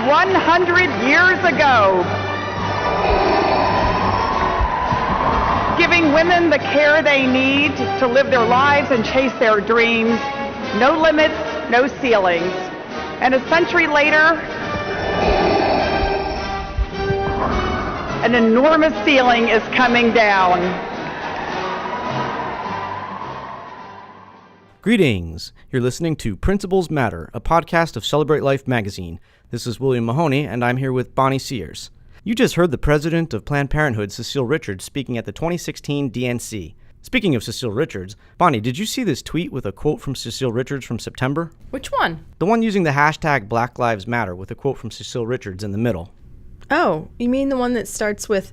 100 years ago, giving women the care they need to live their lives and chase their dreams. No limits, no ceilings. And a century later, an enormous ceiling is coming down. Greetings. You're listening to Principles Matter, a podcast of Celebrate Life magazine. This is William Mahoney, and I'm here with Bonnie Sears. You just heard the president of Planned Parenthood, Cecile Richards, speaking at the 2016 DNC. Speaking of Cecile Richards, Bonnie, did you see this tweet with a quote from Cecile Richards from September? Which one? The one using the hashtag Black Lives Matter with a quote from Cecile Richards in the middle. Oh, you mean the one that starts with,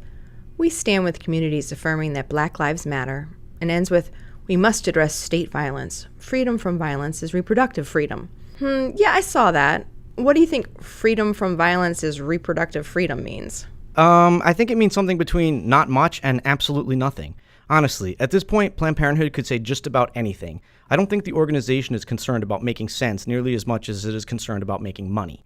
"We stand with communities affirming that Black Lives Matter," and ends with, "We must address state violence. Freedom from violence is reproductive freedom." Yeah, I saw that. What do you think freedom from violence is reproductive freedom means? I think it means something between not much and absolutely nothing. Honestly, at this point, Planned Parenthood could say just about anything. I don't think the organization is concerned about making sense nearly as much as it is concerned about making money.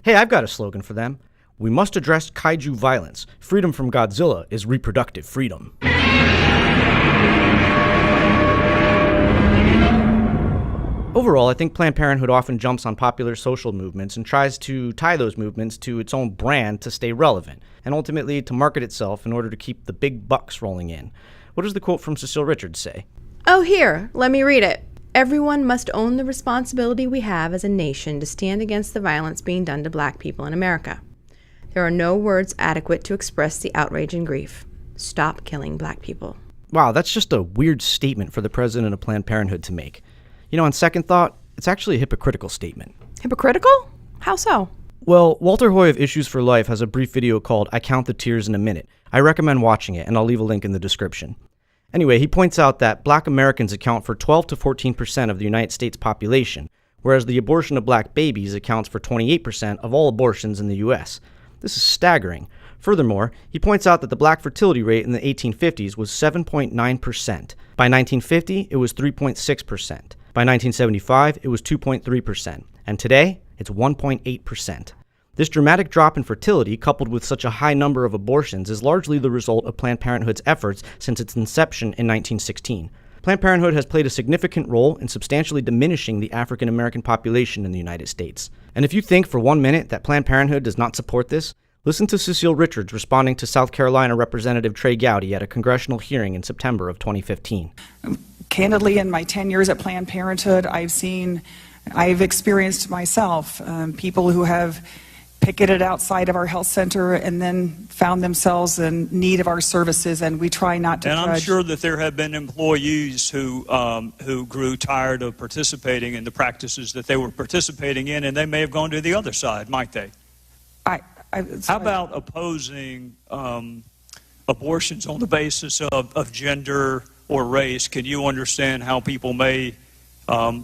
Hey, I've got a slogan for them. We must address kaiju violence. Freedom from Godzilla is reproductive freedom. Overall, I think Planned Parenthood often jumps on popular social movements and tries to tie those movements to its own brand to stay relevant, and ultimately to market itself in order to keep the big bucks rolling in. What does the quote from Cecile Richards say? Oh, here, let me read it. "Everyone must own the responsibility we have as a nation to stand against the violence being done to Black people in America. There are no words adequate to express the outrage and grief. Stop killing Black people." Wow, that's just a weird statement for the president of Planned Parenthood to make. You know, on second thought, it's actually a hypocritical statement. Hypocritical? How so? Well, Walter Hoy of Issues for Life has a brief video called I Count the Tears in a Minute. I recommend watching it, and I'll leave a link in the description. Anyway, he points out that Black Americans account for 12 to 14% of the United States population, whereas the abortion of Black babies accounts for 28% of all abortions in the U.S. This is staggering. Furthermore, he points out that the Black fertility rate in the 1850s was 7.9%. By 1950, it was 3.6%. By 1975, it was 2.3%, and today, it's 1.8%. This dramatic drop in fertility, coupled with such a high number of abortions, is largely the result of Planned Parenthood's efforts since its inception in 1916. Planned Parenthood has played a significant role in substantially diminishing the African American population in the United States. And if you think for 1 minute that Planned Parenthood does not support this, listen to Cecile Richards responding to South Carolina Representative Trey Gowdy at a congressional hearing in September of 2015. Candidly, in my 10 years at Planned Parenthood, I've experienced myself people who have picketed outside of our health center and then found themselves in need of our services, and we try not to judge. And I'm sure that there have been employees who grew tired of participating in the practices that they were participating in, and they may have gone to the other side, might they? How about opposing abortions on the basis of gender or race? Can you understand how people may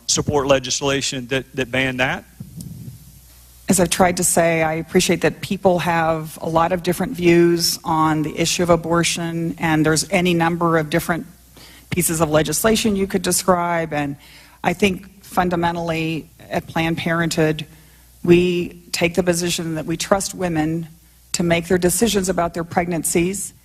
support legislation that ban that? As I've tried to say, I appreciate that people have a lot of different views on the issue of abortion, and there's any number of different pieces of legislation you could describe. And I think fundamentally at Planned Parenthood, we take the position that we trust women to make their decisions about their pregnancies.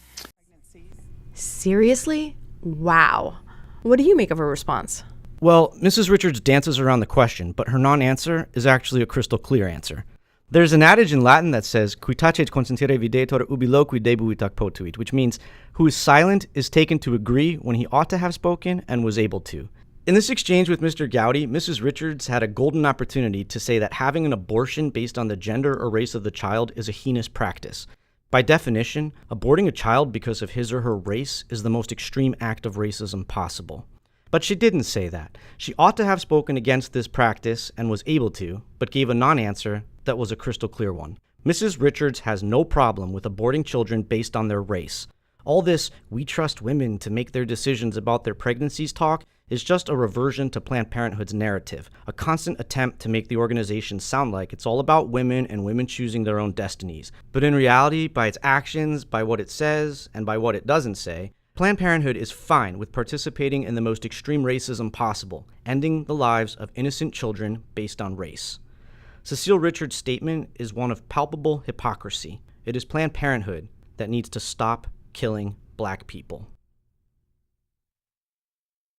Seriously? Wow. What do you make of her response? Well, Mrs. Richards dances around the question, but her non-answer is actually a crystal clear answer. There's an adage in Latin that says, "Qui tacet consentire videtur ubi loqui debuit ac potuit," which means, who is silent is taken to agree when he ought to have spoken and was able to. In this exchange with Mr. Gowdy, Mrs. Richards had a golden opportunity to say that having an abortion based on the gender or race of the child is a heinous practice. By definition, aborting a child because of his or her race is the most extreme act of racism possible. But she didn't say that. She ought to have spoken against this practice and was able to, but gave a non-answer that was a crystal clear one. Mrs. Richards has no problem with aborting children based on their race. All this, "we trust women to make their decisions about their pregnancies" talk is just a reversion to Planned Parenthood's narrative, a constant attempt to make the organization sound like it's all about women and women choosing their own destinies. But in reality, by its actions, by what it says, and by what it doesn't say, Planned Parenthood is fine with participating in the most extreme racism possible, ending the lives of innocent children based on race. Cecile Richards' statement is one of palpable hypocrisy. It is Planned Parenthood that needs to stop killing black people.